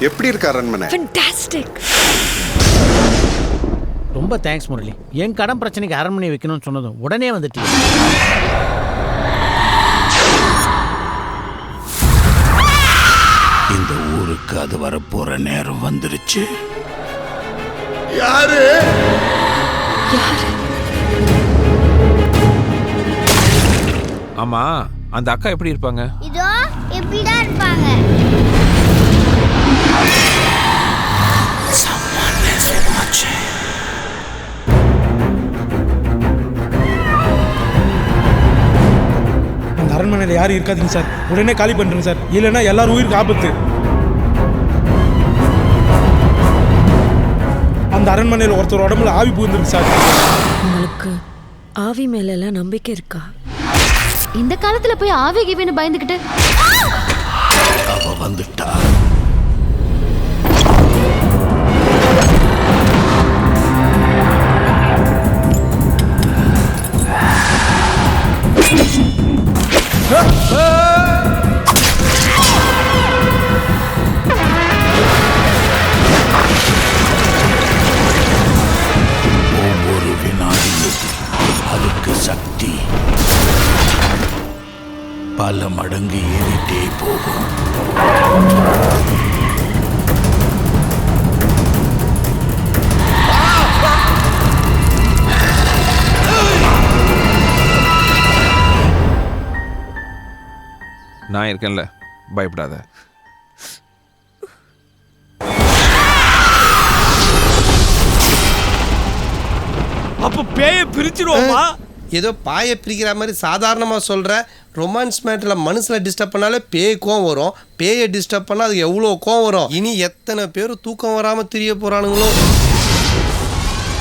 எப்படி இருக்கு அரண்மனை? ஃபேண்டாஸ்டிக். ரொம்ப தேங்க்ஸ் முரளி. என் கடன் பிரச்சனைக்கு அரண்மனை வைக்கணும்னு சொன்னதும் உடனே வந்துட்டீங்க. இந்த ஊருக்கு அது வரப்போற நேரம் வந்துருச்சு. யாரு? ஆமா, அந்த அக்கா எப்படி இருப்பாங்க? இதோ எப்படிதான் இருப்பாங்க. அந்த அரண்மனையில் யாரும் இருக்காதீங்க சார். உடனே காலி பண்ணுறேங்க சார், இல்லைன்னா எல்லாரும் உயிருக்கு ஆபத்து. அந்த அரண்மனையில் ஒருத்தர் உடம்புல ஆவி புகுந்துருக்கு சார். உங்களுக்கு ஆவி மேல எல்லாம் நம்பிக்கை இருக்கா? இந்த காலத்துல போய் ஆவி கிவின்னு பயந்துக்கிட்டு அவ வந்துட்டா. ஒவ்வொரு வினாடியும் அதுக்கு சக்தி பல மடங்கு ஏறிட்டே போகும். நான் இருக்கேன்ல, பயப்படாத. அப்ப பேயை பிரிச்சிருவோமா? ஏதோ பாயை பிரிக்கிற மாதிரி சாதாரணமாக சொல்கிற. ரொமான்ஸ் மேட்டரில் மனசில் டிஸ்டர்ப் பண்ணாலே பேய் கோவம் வரும். பேயை டிஸ்டர்ப் பண்ணால் அதுக்கு எவ்வளோ கோவம் வரும். இனி எத்தனை பேர் தூக்கம் வராமல் திரிய போகிறானுங்களோ.